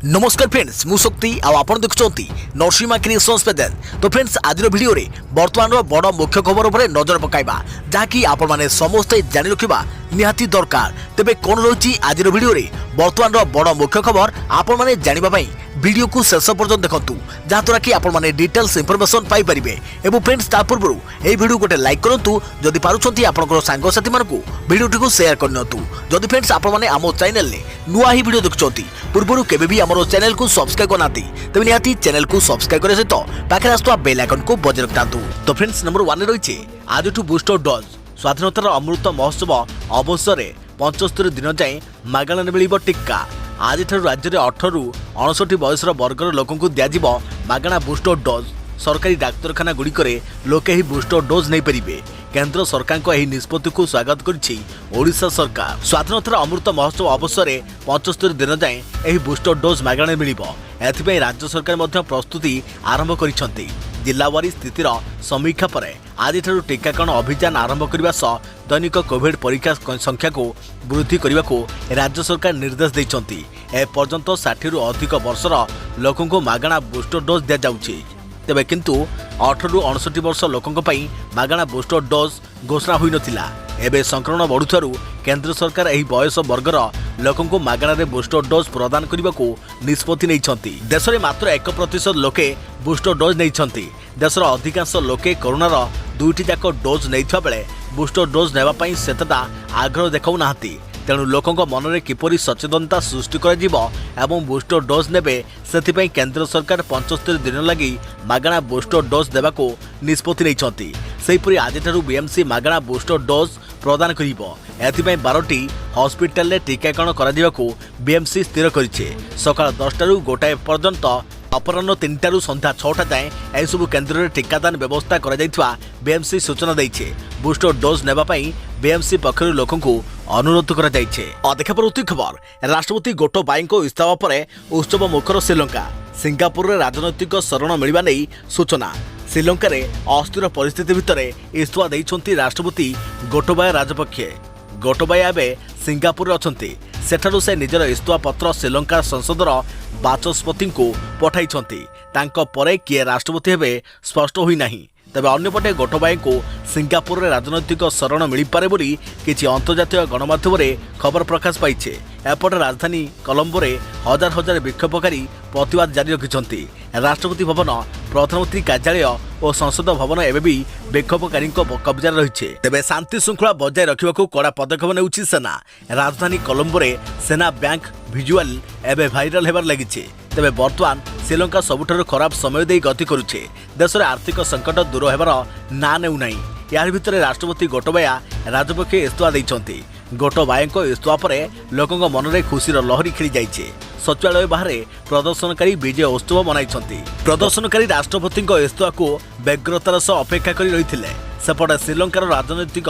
नमस्कार फ्रेंड्स मु शक्ति आपण देखुंत नरसिंहा क्रिएशंस पेजेंट। तो फ्रेंड्स आज वीडियो रे वर्तमान बड़ मुख्य खबर उपर नजर पकाइबा जहाँकि आपण माने समस्ते जानि रखिबा निहाती दरकार। तेबे कोन रही आज वीडियो रे वर्तमान बड़ मुख्य खबर आपण माने जानिबा पई वीडियो को शेष पर्यंत देखंतु जहाँद्वारा कि आपण माने डिटेल्स इनफॉरमेशन पाई परिबे। एवं फ्रेंड्स ता पूर्व ए वीडियो गोटे लाइक करंतु जदि पारुछंती आपनकर सांग साथी मानकु वीडियो टिको शेयर करनतु। जदि फ्रेंड्स आपण माने आमो चैनल ने नुआ ही वीडियो देखुछंती पूर्वरु केबे भी हमरो चैनल को सब्सक्राइब करनाती तबे निहाती चैनल को सब्सक्राइब करे सहित पाखरे आस्तुवा बेल आइकन को बजाय रखतांतु। तो फ्रेंड्स नंबर 1 रे रहिছে आजठु बूस्टर डोज स्वाधीनतार अमृत महोत्सव अवसर 75 दिन जाए मागणा मिलिब टीका। आज राज्य में 18 ରୁ 59 बयसर वर्गर लोक दिज्व मागणा बूस्टर डोज। सरकारी डाक्तखाना गुड़िक लोके ही बूस्टर डोज नहीं पारे। केंद्र सरकार यह निष्पत्ति को स्वागत करिछि ओडिशा सरकार। स्वाधीनतार अमृत महोत्सव अवसर 75 दिन जाए यह बूस्टर डोज मागणा मिलिब। एथिपाई राज्य सरकार मध्य प्रस्तुति आरंभ करिसेंति। जिल्लावारी स्थितिर समीक्षा पर आज टीकाकरण अभियान आरंभ करने सह दैनिक कोविड परीक्षा संख्या को वृद्धि करने को राज्य सरकार निर्देश देइछंती। ए पर्यंत 60 ରୁ अधिक वर्षर लोकों को मागणा बूस्टर डोज दिया जाउछि। तेबे किंतु 18 ରୁ 69 वर्ष लोकों पई मागणा बूस्टर डोज घोषणा होई नथिला। एबे संक्रमण बढ़ुथारु केंद्र सरकार एही बयस वर्गर लोकों को मागणा रे बूस्टर डोज प्रदान करने को निष्पत्ति नैछंती। देश में मात्र 1% लोके बूस्टर डोज नैछंती। देशर अधिकांश लोके कोरोनार 2टी जाक डोज नैथिबा बेले बूस्टर डोज नेबा पई सेतटा आग्रह देखाउ नाहंती। तेणु लोकों मन में किपरि सचेतनता सृष्टि एवं बूस्टर डोज नेबे सेथिपई केंद्र सरकार 75 दिन लगी मागणा बूस्टर डोज देवा को निष्पत्ति नैछंती। सेहिपरि आजिठारु बीएमसी मागणा बूस्टर डोज प्रदान करिबो। एथिपई 12टी हॉस्पिटल रे टीकाकरण करा को बीएमसी स्थिर करिछे। सकाळ 10टा ରୁ 1टा पर्यंत अपराह्न 3टा ରୁ संध्या 6टा जाए एसबु केन्द्र में टीकादान व्यवस्था करा बीएमसी सूचना देइछे। बूस्टर डोज नेबा पई बीएमसी पक्षर लोकों को अनुरोध करा जाइछे। देखा परवर्ती खबर राष्ट्रपति गोटबायको इस्तीफा पर उत्सव मुखर श्रीलंका। सिंगापुर रे राजनैतिक शरण मिलवा नहीं सूचना। श्रीलंका रे अस्थिर परिस्थिति भितर इस्तीफा देइछंती राष्ट्रपति गोटबाया राजपक्षे। गोटबाया एबे सिंगापुर अछंती। सेठारु से निजर इस्तीफा पत्र श्रीलंका संसदर बाचस्पति को पठाइछंती। तांको परे किए राष्ट्रपति हेबे स्पष्ट होई नाही। तेबे अन्यपटे गोटबाई को सिंगापुर रे राजनैतिक शरण मिल पारे बोली किछि अंतर्जातीय गणमाध्यम रे खबर प्रकाश पाइछे। एपटे राजधानी कोलंबो रे हजार हजार विक्षोभकारी प्रतिवाद जारी रखिछंती। राष्ट्रपति भवन, प्रधानमंत्री कार्यालय और संसद भवन एबे भी विक्षोभकारी कब्जा रहिछे। तेबे शांति श्रृंखला बजाय रखिबाकू कड़ा पदक्षेप नेउछि सेना। राजधानी कोलंबो रे सेना बैंक विजुअल एबे भाइराल हेबार लागिछे। तेबे वर्तमान श्रीलंका सबुठारु खराब समय दे गति करुछे। देश में आर्थिक संकट दूर हेबार ना नेउ नाही। यार भितर राष्ट्रपति गोटबाया राजपक्षे इस्तीफा देइछंती। गोटबायको इस्तीफा पर लोकों मन में खुशीर लहरी खेली जाइछे। सचिवालय बाहर प्रदर्शनकारी विजय उत्सव मनाइछंती। प्रदर्शनकारी राष्ट्रपति इस्तीफा को व्यग्रतार सह अपेक्षा करी रहिथिले। सेपटे श्रीलंकार राजनैतिक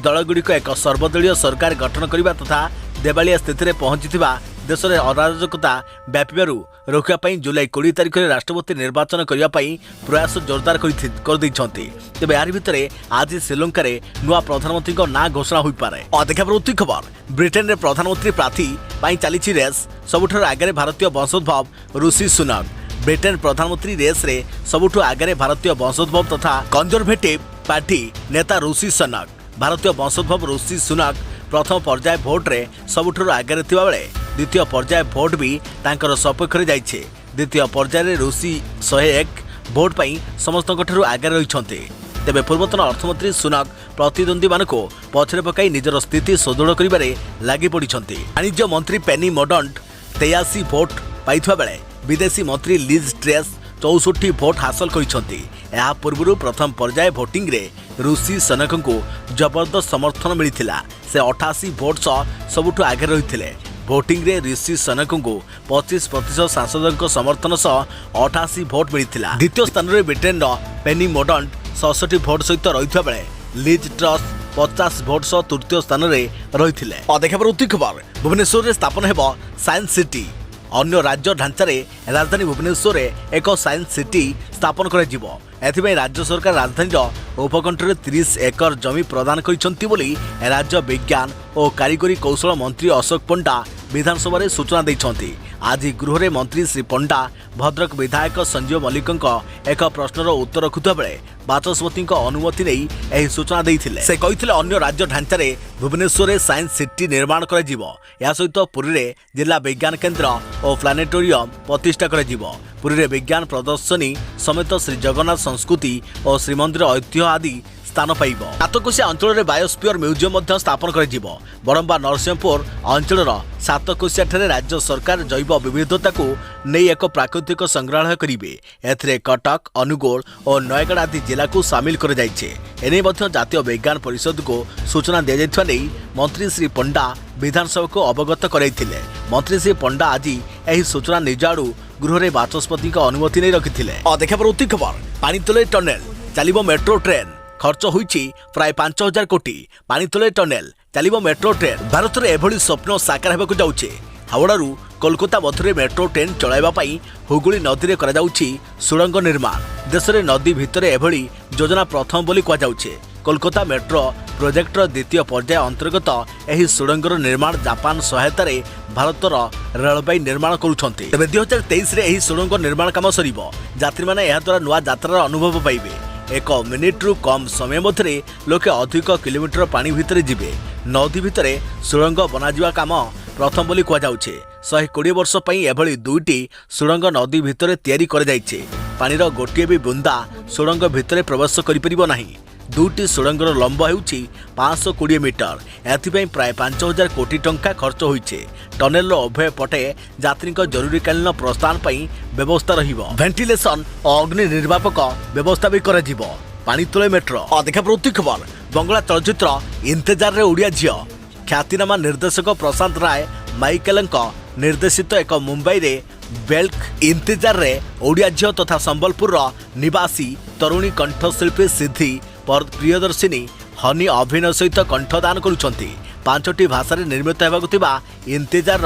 दलगुड़िक एक सर्वदलीय सरकार गठन करने तथा देवालिया स्थिति में पहुंचीथिबा देश में अराजकता व्यापारू रोकने जुलाई 20 तारिख में राष्ट्रपति निर्वाचन करने प्रयास जोरदार कर दैछंती। तेबे यार भितर आज श्रीलंका रे नुआ प्रधानमंत्री ना घोषणा हो पारे। देखा परवर्ती खबर ब्रिटेन रे प्रधानमंत्री प्रार्थी पाई चली रेस। सबुठार आगे भारतीय वंशोद्भव ऋषि सुनक। ब्रिटेन प्रधानमंत्री रेस रे सबुठु आगे भारतीय वंशोद्भव तथा कंजरभेटिव पार्टी नेता ऋषि सुनक। भारतीय वंशोद्भव ऋषि सुनक प्रथम पर्याय भोट रे सबुठार आगे थिबा बेले द्वितीय पर्याय भोट भी तांकर सपक्ष रे जाइछे। द्वितीय पर्याय रे ऋषि 101 भोट पाई समस्त आगे रहिछन्ते। तेबे पूर्वतन अर्थमंत्री सुनक प्रतिद्वंदी मानको पछरे पकाई निजर स्थिति सुदृढ़ करिबारे लागि पड़िछन्ते। वाणिज्य मंत्री पेनी मोडंट 83 भोट पाइथबा बेले विदेशी मंत्री लिज ट्रेस 64 भोट हासिल करिछन्ते। या पूर्व प्रथम पर्याय भोटिंग रे ऋषि सनक को जबरदस्त समर्थन मिलिथिला। से 88 भोट सह सबुठु आगे रहिथिले। भोटिंग रे ऋषि सनक को 25% सांसदों समर्थन सह 88 भोट मिलिथिला। द्वितीय स्थान रे ब्रिटेन पेनी मोडंट 67 भोट सहित रहिथिबा बेले लिज ट्रस 50 भोट सह तृतीय स्थान रे रहिथिले। देखा परवर्ती खबर भुवनेश्वर रे स्थापन हेबो साइंस सिटी। अन्य राज्य ढांचारे राजधानी भुवनेश्वर एक साइंस सिटी स्थापन कर एथिପାଇଁ राज्य सरकार राजधानी उपकंठरे 30 एकर जमी प्रदान करिसंती बोली राज्य विज्ञान और कारिगरी कौशल मंत्री अशोक पंडा विधानसभा सूचना दैछंती। आज गृह मंत्री श्री पंडा भद्रक विधायक संजीव मल्लिक एक प्रश्नर उत्तर रखुवा बेले बाचस्पति अनुमति नहीं यह सूचना देते। से कहते अन्य राज्य ढांचारे भुवनेश्वर साइंस सिटी निर्माण कर सहित पुरी में जिला विज्ञान केन्द्र और प्लानेटोरियम प्रतिष्ठा कर पुरी में विज्ञान प्रदर्शनी समेत श्री जगन्नाथ संस्कृति और श्रीमंदिर ऐतिह्य आदि स्थान पाइब। सातकोशिया अंचल में बायोस्फीयर म्यूजियम स्थापन कर बरंबा नरसिंहपुर अंचल सातकोशिया ठारे राज्य सरकार जैव विविधता को नहीं एक प्राकृतिक संग्रहालय करेंगे। एथिरे कटक अनुगोल और नयगढ़ आदि जिला को सामिल कर जातीय विज्ञान परिषद को सूचना दी जाइए मंत्री श्री पंडा विधानसभा को अवगत कराइथिले। मंत्री श्री पंडा आज यही सूचना निज आड़ू गृह बाचस्पति अनुमति नहीं रखिते। देखा परवर्ती खबर पानीतोले टनेल चलिबो मेट्रो ट्रेन खर्च होईछि प्राय 5000 कोटी। पानीतोले टनेल चलिबो मेट्रो ट्रेन भारत में एभली स्वप्न साकार हेबाकु जाउछि। हावड़ारू कोलकाता मध्य मेट्रो ट्रेन चलाइबा पई हुगुली नदी रे करा जाउछि सुरंग निर्माण। देश में नदी भितर एभली योजना प्रथम बोली कहा जाउछि। कोलकाता मेट्रो प्रोजेक्टर द्वितीय पर्याय अंतर्गत यह सुरंगर निर्माण जापान सहायतार भारतर रेलवे निर्माण करुछंती। तेबे 2023 रे यह सुरंग निर्माण काम सरिबो। यात्री माने एहा द्वारा नुआ यात्रार अनुभव पाइबे। 1 मिनिट रु कम समय मध्य लोके अधिक किलोमीटर पानी भितर जिबे। नदी भितर सुरंग बनाजिवा काम प्रथम बोली कहा जाउछे। 120 वर्ष पई एभली दुईटी सुरंग नदी भितर तैयारी कर जाइछे। पानीर गोटिए भी बुंदा सुरंग भितर प्रवेश करि परिबो नाही। दुईटी सुरंगर लंब हेउछि 520 मीटर। एथिପାଇଁ प्राय 5000 कोटी टंका खर्च होइछे। टनेल उभय पटे यात्री जरूरीकालीन प्रस्थान पई व्यवस्था रहिबो। वेंटिलेशन और अग्नि निर्वापक व्यवस्था भी कराजिबो। पानीतोले मेट्रो देखा प्रवृत्ति खबर बंगला चलचित्र इंतजार रे ओडिया झियो ख्यातिनामा निर्देशक प्रशांत राय माइकेलंक निर्देशित एक मुंबई रे बेल्क इंतजार रे ओडिया झियो तथा संबलपुर निवासी तरुणी कंठशिल्पी सिद्धि प्रियदर्शिनी हनी अभिनय सहित कंठदान करुछंती। 5टी भाषा निर्मित होगाकु थिबा इंतजार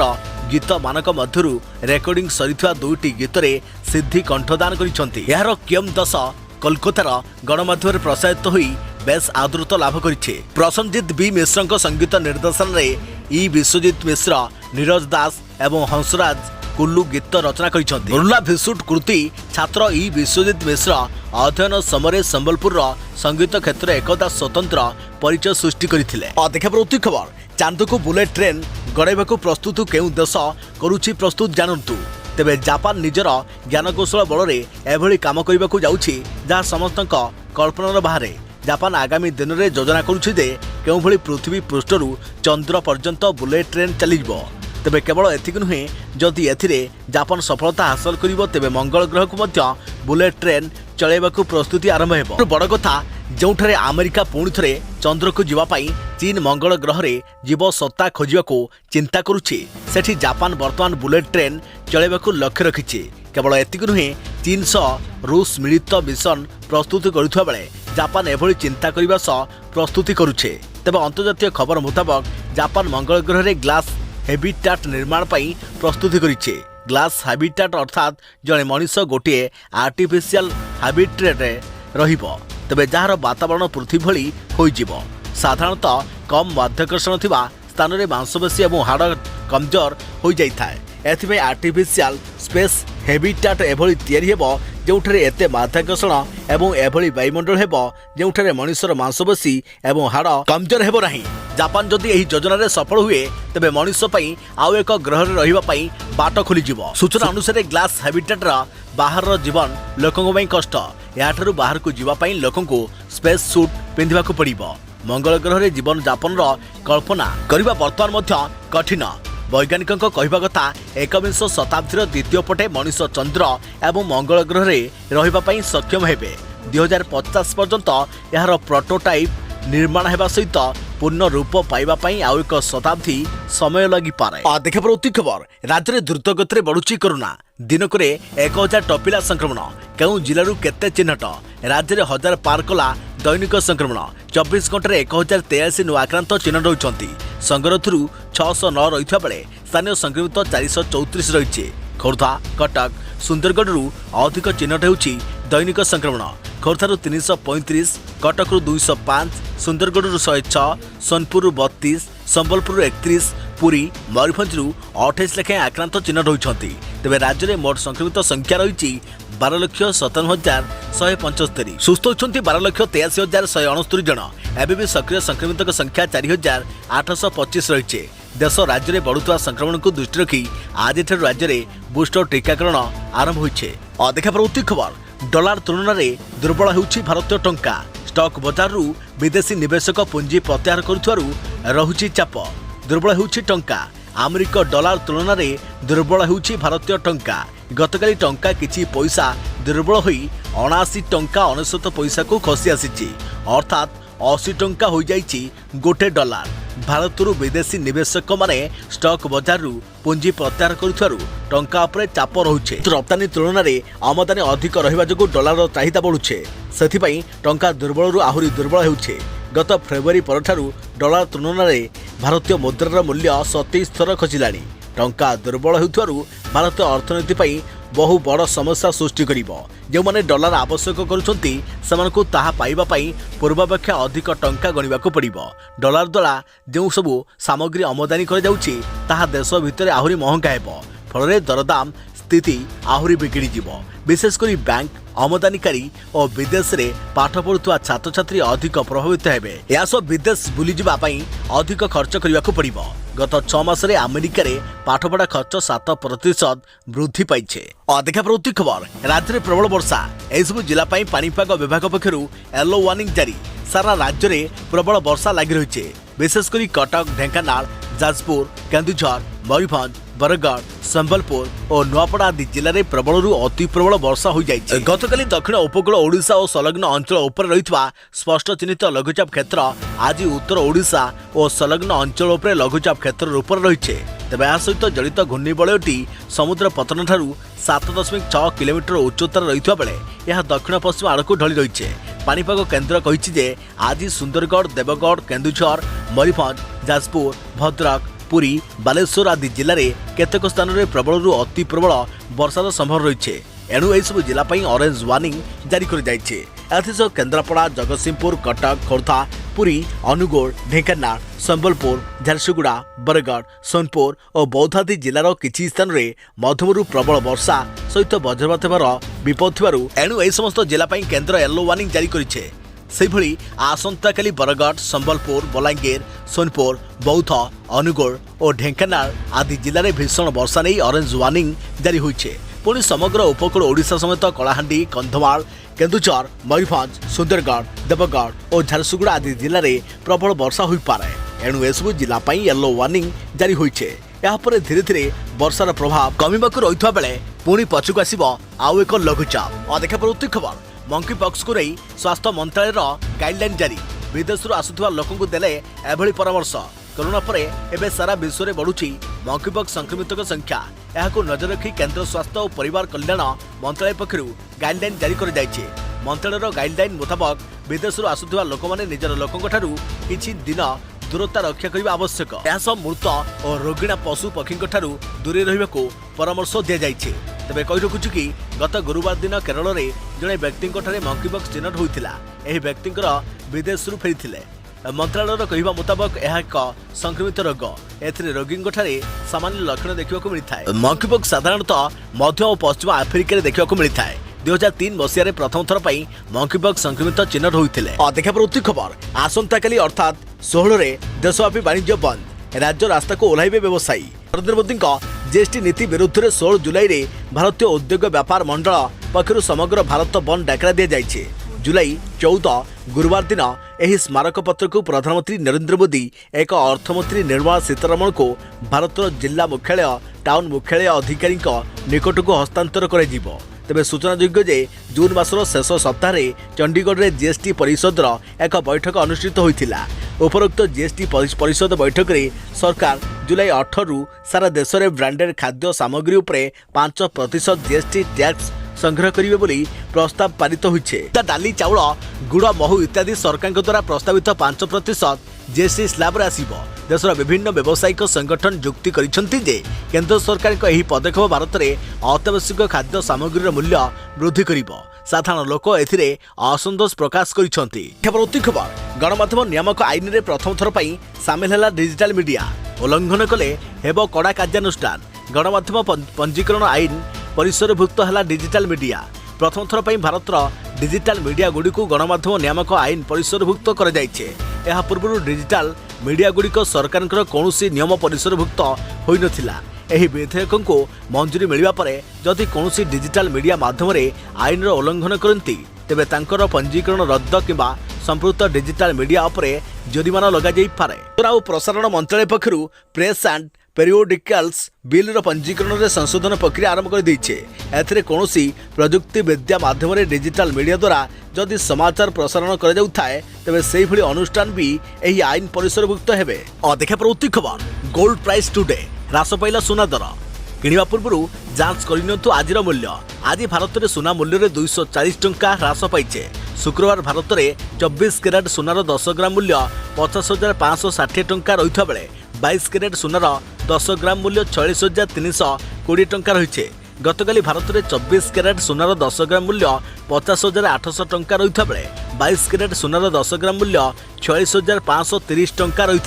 गीत मानक मध्यरु रेकर्डिंग सरिथवा 2टी गीत रे सिद्धि कंठदान करिछंती। यार कियम दस कोलकातार गणमाध्यम प्रसारित होई बेस आदृत लाभ करिछे। प्रसन्नजीत बी मिश्र संगीत निर्देशन रे ई विश्वजीत मिश्र नीरज दास एवं हंसराज कुल्लू गीत रचना करिछंती। मुरला भिसुट कृति छात्र ई विश्वजीत मिश्र अध्ययन समय संबलपुर संगीत क्षेत्र एकदा स्वतंत्र परिचय सृष्टि करथिले। देखा प्रवृत्ति खबर चांद को बुलेट ट्रेन गड़ाइबाकू प्रस्तुत केउ देश करुछि प्रस्तुत जानंतु। तेबे जापान निजर ज्ञानकौशल बल एभली काम करने जाउछि जहाँ समस्त कल्पनार बाहर। जापान आगामी दिन में योजना करुछि जे केउ भली पृथ्वी पृष्ठरू चंद्र पर्यंत बुलेट ट्रेन चलिबो। तेबे केवल एतिक नुहे जदि एथिरे जापान सफलता हासिल करिवो तेबे मंगल ग्रह को मध्य बुलेट ट्रेन चलाइबाकू प्रस्तुति आरंभ हेबो। बड़ कथा जोठारे अमेरिका पुणी थरे चंद्र को जीवा पाई चीन मंगल ग्रह रे जीव सत्ता खोजिबाकू चिंता करुछि सेठी जापान वर्तमान बुलेट ट्रेन चलाइबाकू लक्ष्य रखिछि। केवल एतिक नुहे चीन सह रूस मिलित मिशन प्रस्तुत करुथबा बेले जापान एभली चिंता करिबा सह प्रस्तुति करुछे। तेबे अंतर्जातीय खबर मुताबक जापान मंगल ग्रह रे ग्लास हैबिटाट निर्माण पाई प्रस्तुति करिछे। ग्लास हैबिटाट अर्थात जड़े मनीष गोटे आर्टिफिशियल हैबिटेट रहिबो तेबे जार वातावरण पृथ्वी भली होइजिबो। साधारणतः कम माध्याकर्षण थिबा स्थान रे मांसपेशी एवं हाड़ कमजोर हो जाइथाय। एथिबे आर्टिफिशियल स्पेस हैबिटाट एभली तयारी हेबो जोठारे एते माध्याकर्षण एवं एभली वायुमंडल हेबो जोठारे मनुष्यर मांसपेशी एवं हाड़ कमजोर हेबो नाही। जापान जदि एही योजना रे सफल हुए तेबे मनुष्य पई आउ एक ग्रह रे रहिबा पई बाट खोली जिवो। सूचना अनुसार ग्लास हैबिटेट रा बाहर जीवन लोकंक पई कष्ट। याठारु बाहर को जीवा पई लोकंको स्पेस सूट पिंधिबाकू पड़िबो। मंगल ग्रह रे जीवन यापन रा कल्पना करबा वर्तमान मध्य कठिन। वैज्ञानिक कहवा कथा 21 शताब्दीर द्वितीय पटे मनुष्य चंद्र एवं मंगल ग्रह रे रहिबा पई सक्षम हेबे। 2050 पर्यंत यार प्रोटोटाइप निर्माण हेबा सहित पूर्ण रूप पाइबा पई आउ एक शताब्दी समय लगी पारे। देखा प्रवृत्ति खबर राज्य में द्रुत गति बढ़ुची कोरोना। दिनक 1000 टपिला संक्रमण। केउ जिलू केते चिन्हट राज्य में 1000 पार कला दैनिक संक्रमण। 24 घंटे 1083 नु आक्रांत चिन्हट होती। संगरोधरू 609 रही बेले स्थानीय संक्रमित 434 रही। खोर्धा कटक सुंदरगढ़ अधिक चिन्हट होउछि दैनिक संक्रमण खोर्धारू 335, कटकरू 205, सुंदरगढ़ 106, सोनपुर 32, संबलपुर 31, पुरी मयूरभंजरू 28 लेखाएं आक्रांत चिन्हट होती। तेज राज्य में मोट संक्रमित संख्या रही 12,57,175। सुस्थ होती 12,83,169 जन। एवं सक्रिय संक्रमित संख्या 4,825 रही। देश राज्य में बढ़ुवा संक्रमण को दृष्टि रखी आज राज्य में बूस्टर टीकाकरण आरंभ होइछे। देखा परवर्ती खबर डॉलर तुलन में दुर्बल होउछि भारतीय टंका। स्टॉक बजार विदेशी निवेशक पुंजी प्रत्याहार करुथिबारु रहुछि चाप। दुर्बल होउछि टंका। अमेरिका डॉलर तुलन में दुर्बल होउछि भारतीय टंका। गतकाली टंका किछि पैसा दुर्बल होई 79 टंका 99 पैसा को खसी आसीछि। अर्थात 80 टंका हो जाइछि गोटे डॉलर। भारतरू विदेशी निवेशक माने स्टॉक बजार पुंजी प्रत्याहार करुथिबारु टंका उपरे चाप रहुछे। रप्तानी तुलन में आमदानी अधिक रहिबा जोगु डॉलर चाहिदा बढ़ुछे। सेथिपई टंका दुर्बल आहुरी दुर्बल हेउछे। गत फेब्रुआरी परठारु डॉलर तुलन में भारतीय मुद्रार मूल्य 27 थर खसिलाणी। टंका दुर्बल हेउथिबारु भारतीय अर्थनीति पई बहु बड़ समस्या सृष्टि करिवो। जो माने डॉलर आवश्यक करुछंती सेमानकु ताहा पाइबा पई पूर्वापेक्षा अधिक टंका गणिबाकु पड़िबो। डॉलर द्वारा जो सबु सामग्री आमदानी कर जाउछि ताहा देश भितर आहुरी महंगा हेबो। फलरे दरदाम स्थिति आहुरी बिगड़ी जीवो। विशेषकर बैंक आमदानीकारी और विदेश में पाठ पढ़ुवा छात्र छात्री अधिक प्रभावित हेबे। या सब विदेश बुली जिबा पई अधिक खर्च करिबाकु पड़िबो। गत 6 मासरे अमेरिका रे पाठपढ़ा खर्च 7% वृद्धि पाइछे। देखा प्रवृत्ति खबर राज्य में प्रबल वर्षा। एसबु जिला पई पानीपाग विभाग पक्षरु येलो वार्निंग जारी। सारा राज्य में प्रबल वर्षा लगी रही। विशेषकर कटक, ढेंकानाल, जाजपुर, केन्दुझर, मयूरभंज, बरगढ़, संबलपुर और नुआपड़ा आदि जिले में प्रबल अति प्रबल वर्षा हो जाइछे। गतकाली दक्षिण उपकूल ओडिशा और संलग्न अंचल उपर रहितबा स्पष्ट चिन्हित लघुचाप क्षेत्र आज उत्तर ओडिशा और संलग्न अंचल उपर लघुचाप क्षेत्र रूप रही। तेज यह सहित जड़ित घूर्णिबलयटी समुद्र पतन ठारू 7.6 किलोमीटर उच्चतार रही बेले यह दक्षिण पश्चिम आड़क ढली रही। पानीपाग केन्द्र कहिछि जे आज सुंदरगढ़, देवगढ़, केन्दुझर, मयूरभंज, जाजपुर, भद्रक, पुरी, बालेश्वर आदि जिले में केतेक स्थान में प्रबल अति प्रबल वर्षार संभव रही। एणु यह जिला ऑरेंज वार्निंग जारी कर जाइछे। एथिसह केन्द्रापड़ा, जगतसिंहपुर, कटक, खोर्धा, पुरी, अनुगोल, ढेंकानाल, संबलपुर, झारसुगुड़ा, बरगढ़, सोनपुर और बौद्ध आदि जिलार किछि स्थान में मध्यमरू प्रबल वर्षा सहित वज्रपात होबार विपद थिबारु एणु एही समस्त जिला केन्द्र येलो वार्निंग जारी करिछे। सेहिभଳି आसंताकाली बरगढ़, संबलपुर, बलांगीर, सोनपुर, बौद्ध, अनुगोल और ढेंकानाल आदि जिले में भीषण वर्षा नहीं ऑरेंज वार्निंग जारी होइछे। पुणी समग्र उपकूल ओडिशा समेत कलाहांडी, कंधमाल, केन्दुझर, मयूरभंज, सुंदरगढ़, देवगढ़ और झारसुगुड़ा आदि जिले में प्रबल वर्षा हो पारे। एणु एसबु जिला येलो वार्निंग जारी होइछे। यापर धीरे धीरे वर्षार प्रभाव कमिबाकु रहितबा बेले पुणी पछुक आसिबो आउ एक लघुचाप। देखा परवर्ती खबर मंकी पॉक्स को नहीं स्वास्थ्य मंत्रालय गाइडलाइन जारी। विदेश आसुवा लोक देले एभली परामर्श। कोरोना पर एबे सारा विश्व में बढ़ुची मंकी पॉक्स संक्रमित संख्या। यहां नजर रखी केंद्र स्वास्थ्य और परिवार कल्याण मंत्रालय पक्षर गाइडलाइन जारी कर जाइछे। मंत्रालय गाइडलाइन मुताबक विदेश आसुवा लोक मैंने निजर लोकों ठारू किछि दिन दूरता रक्षा करने आवश्यक। यह मृत और रोगिणा पशु पक्षी ठारू दूरे रहिबाकू परामर्श दि जाइछे। तेबे कहि रखुछु कि गत गुरुवार दिन केरल में जड़े व्यक्ति मंकी पॉक्स चिन्हट होता। यह व्यक्ति विदेश फेरी। मंत्रालय कहवा मुताबक यह एक संक्रमित रोग। एथिरे रोगी सामान्य लक्षण देखा मिलता है। मंकी पॉक्स साधारणतः मध्य और पश्चिम आफ्रिका देखा मिलता है। 2003 मसीह प्रथम थर पर मंकी पॉक्स संक्रमित चिन्हट होते। देखा प्रवृत्ति खबर आसंताकाली अर्थात 16 देशव्यापी वाणिज्य बंद। राज्य रास्ता को ओह्लाइबे व्यवसायी। नरेंद्र मोदी जीएसटी नीति विरुद्ध में 16 जुलाई में भारतीय उद्योग व्यापार मंडल पक्षर समग्र भारत बंद डाकरा दि जाइए। जुलाई 14 गुरुवार दिन यह स्मारक पत्र को प्रधानमंत्री नरेंद्र मोदी एक अर्थमंत्री निर्मला सीतारमण को भारत जिला मुख्यालय टाउन मुख्यालय अधिकारी निकट को हस्तांतर कर। तेज सूचनायोग्य जे जून मासर शेष सप्ताह चंडीगढ़ में जीएसटी परिषद एक बैठक अनुष्ठित होता। उपरोक्त जीएसटी परिषद बैठक में सरकार जुलाई 18 रु सारा देश में ब्रांडेड खाद्य सामग्री उपरे 5% जीएसटी टैक्स संग्रह करेंगे बोली प्रस्ताव पारित होइछे। डाली, चाउल, गुड़, महू इत्यादि सरकार द्वारा प्रस्तावित 5% जीएसटी स्लैब आसिबो। देशर विभिन्न व्यावसायिक संगठन जुक्ति करिसेंति जे केंद्र सरकार को यही पदक्षेप भारत में अत्यावश्यक खाद्य सामग्री मूल्य वृद्धि करिबो। साधारण लोक एथिरे असंतोष प्रकाश करिसेंति। खबर खबर गणमाध्यम नियामक आईन रे प्रथम थर पई सामिल हैला डिजिटल मीडिया। उल्लंघन कले हेबो कड़ा कार्यानुष्ठान। गणमाध्यम पंजीकरण आईन परिसरभुक्त हैला डिजिटल मीडिया। प्रथम थर पई भारतर डिजिटल मीडिया गुडी को गणमाध्यम नियामक आईन परिसरभुक्त कर जाइछे। एहा पूर्व डिजिटल मीडिया गुडी को सरकार कौनसी नियम परिसरभुक्त होई नथिला। एही विधेयक को मंजूरी मिलवा परे जदि कौनसी डिजिटल मीडिया माध्यम रे आईन रो उल्लंघन करंती तेबे तांकर पंजीकरण रद्द किंबा संपृक्त डिजिटल मीडिया उपरे जरिमाना लगा जाई पारे। सूचना और प्रसारण मंत्रालय पक्षरु प्रेस एंड पेरियोडिकल्स बिल रो पंजीकरण रे संशोधन प्रक्रिया आरंभ कर दैछे। एथिरे कौनसी प्रजुक्ति विद्या माध्यम रे डिजिटल मीडिया द्वारा जदि समाचार प्रसारण कर जाउथाय तबे सेही भली अनुष्ठान भी एही आईन परिसरभुक्त हेबे। देखा प्रवृत्ति खबर गोल्ड प्राइस टुडे ह्रास पाइला सुना दर। किनिबा पूर्व जांच करिनतु आजिर मूल्य। आज भारत में सुना मूल्य रे 240 टंका ह्रास पाइछे। शुक्रवार भारत में 24 कैरेट सुनार 10 ग्राम मूल्य 50,560 टंका रही बेले 22 कैरेट सुनार 10 ग्राम मूल्य 46,320 टंका रही। गतकाली भारत में 24 कैरेट सुनार 10 ग्राम मूल्य 50,800 टंका रही बेले 22 कैरेट सुनार 10 ग्राम मूल्य 46,530 टंका रही।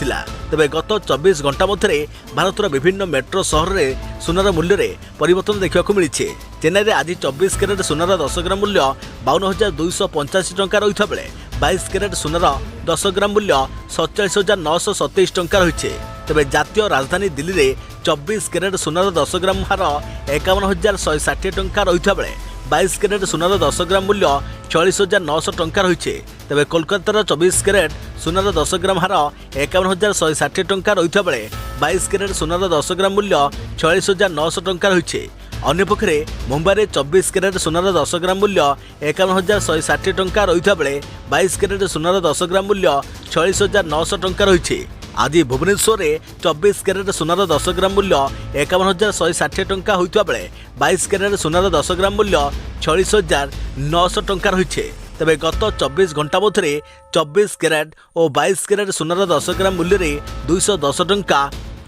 तेबे गत 24 घंटा मध्य भारतर विभिन्न मेट्रो सहर में सुनार मूल्य में परिवर्तन देखा मिली। चेन्नई में आज 24 कैरेट सुनार 10 ग्राम मूल्य 52,285 टंका रही बेले 22 कैरेट सुनार 10 ग्राम मूल्य 47,927 टंका रही। तेबे जातीय राजधानी दिल्ली में 24 कैरेट सुनार 10 ग्राम हार 51,160 टंका रही बेले 22 कैरेट सुनार 10 ग्राम मूल्य 46,900 टंका रही। तेबे कोलकातार 24 कैरेट सुनार 10 ग्राम हार 51,160 टंका रही बेले 22 कैरेट सुनार 10 ग्राम मूल्य 46,900 टंका रही। अन्यपक्षे मुंबई में 24 कैरेट सुनार 10 ग्राम मूल्य 51,160 टंका रही बेले 22 कैरेट सुनार 10 ग्राम मूल्य 46,900 टंका रही। आज भुवनेश्वर में 24 कैरेट सुनार 10 ग्राम मूल्य 51,160 टंका होता बेले 22 कैरेट सुनार 10 ग्राम मूल्य 46,900 टंका रही। तेबे गत 24 घंटा मध्य 24 कैरेट और 22 कैरेट सुनार 10 ग्राम मूल्य में 210 टंका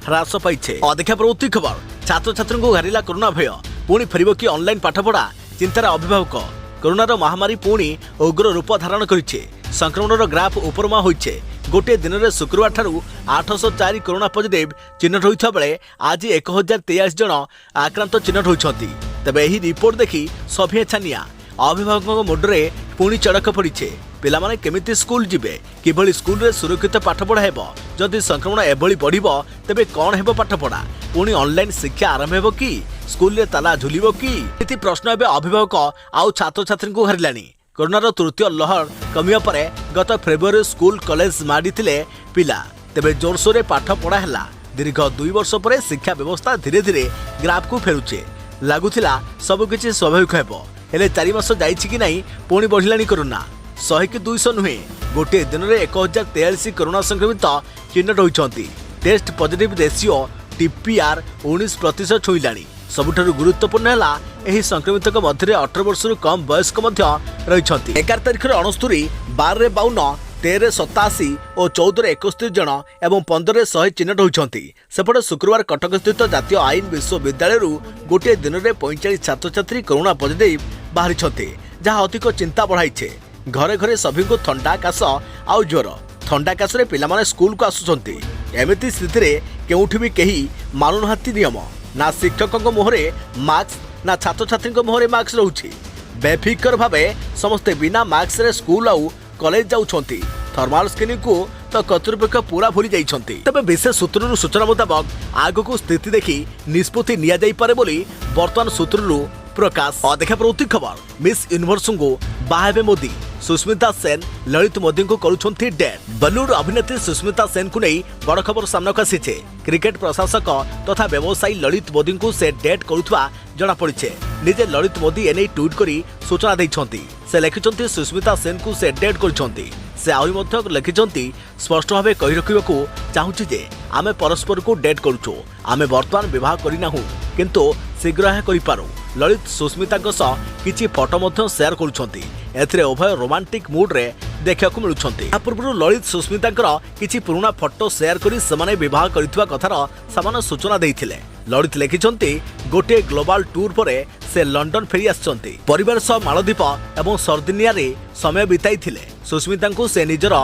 ह्रास पाइछे। देखा प्रवृत्ति खबर छात्र छात्री को घारिला कोरोना भय। पुणी फेरिबो कि ऑनलाइन पाठपढ़ा चिंतार अभिभावक। कोरोनार महामारी पुणी उग्र रूप धारण करिछे। संक्रमणर ग्राफ उपरमा होइछे। गोटे दिन में शुक्रवार ठारू 804 कोरोना पॉजिटिव चिन्हट होता बेले आज 1083 जन आक्रांत चिन्हट होती। तेबे यही रिपोर्ट देखी सभे छानिया। अभिभावकों मुंडरे पुणी चड़क पड़े। पिलामाने केमिति स्कूल जिबे किभली स्कूल रे सुरक्षित पाठपढ़ा हेबो। जदि संक्रमण एभली बढ़िबो तेबे कोन हेबो पाठपढ़ा। पुणी ऑनलाइन शिक्षा आरंभ हेबो कि स्कूल रे ताला झुलिबो कि इति प्रश्न एबे अभिभावक आउ छात्र छात्री को घरिलानी। कोरोनार तृतीय लहर कमिया परे गत फेब्रुआरी स्कूल कॉलेज माडिथिले पिला। तेबे जोरसोरे पाठ पढ़ा हैला। दीर्घ 2 वर्ष पर शिक्षा व्यवस्था धीरे धीरे ग्राफ को फेरुचे। लगुला सबकिछि स्वाभाविक हेबो। हेले 4 मास जाइछि कि नहीं पुणी बढ़िलानी कोरोना। 100 कि 200 नुहे गोटे दिन में 1043 कोरोना संक्रमित चिन्हट होइछंती। टेस्ट पॉजिटिव रेशियो टीपीआर 19% छुईलानी। सबुठारु गुरुत्वपूर्ण है यही संक्रमित मध्य 18 वर्ष कम वयस्क रही। 11 तारिख 69, 12 52, 13 87 और 14 31 जन एवं 15 100 चिन्हट होती। सेपटे शुक्रवार कटक स्थित जातीय आईन विश्वविद्यालय गोटे दिन में 45 छात्र छात्री कोरोना पॉजिटिव बाहरी जहाँ अधिक चिंता बढ़ाई। घरे घरे सभी को थंडा काश आउ ज्वर। थंडा काश रे पिला माने स्कूल को आसुचंती। एमिति स्थिति रे केउठी भी केही मानुनाहांती नियम। ना शिक्षकों मुहरे मास्क ना छात्र छात्री मुहरे मास्क रोचे। बेफिकर भावे समस्ते बिना मास्क रे स्कूल आउ कॉलेज जाउछंती। थर्माल स्क्रीनिंग को तो कर्तृपक्ष पूरा भूली जाइछंती। तबे विशेष सूत्रରୁ सूचना मुताबक आगको स्थिति देखि निष्पत्ति निया जाई पारे बोली वर्तमान सूत्रରୁ प्रकाश। देखा प्रवृत्ति खबर मिस यूनिवर्स को बाहेबे मोदी। सुष्मिता सेन ललित मोदी को करुछंती डेट। बॉलीवुड अभिनेत्री सुष्मिता सेन को नहीं बड़ खबर सामना को आसीछे। क्रिकेट प्रशासक तथा व्यवसायी ललित मोदी को से डेट करुथवा जणा पड़िछे। निजे ललित मोदी एने ट्वीट करी सूचना दैछंती। से लिखिछंती सुष्मिता सेन को से डेट करिछंती। से आहुरी मध्य लिखिछंती स्पष्ट भावे कहि रखिबाकू चाहूछि जे आमे परस्पर को डेट करूछु। आमे वर्तमान विवाह करिनाहु किंतु शीघ्र करि पारू। ललित सुस्मिता किछि फोटो मध्य शेयर करुछंती। एथिरे उभय रोमांटिक मूड रे देखा मिलुछंती। पूर्व ललित सुस्मिता किछि पुराना फोटो शेयर करी सेमाने विवाह करितबा कथार सामान्य सूचना देइथिले। ललित लिखिछंती गोटे ग्लोबल टूर परे से लंडन फेरी आछंती। परिवार सह मालदीप एवं सर्दिनिया रे समय बिताइथिले। सुस्मिता से निजर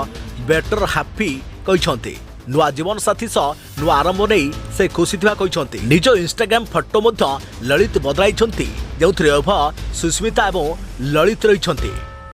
बेटर हैप्पी कहिछंती। नुआ जीवन साथी सह नुआ आरंभ नहीं से खुशी थिबा कहिछंती। निज इंस्टाग्राम फोटो मध्य ललित बदलाइछंती, जेउथिरे उभय सुस्मिता एवं ललित रहिछंती।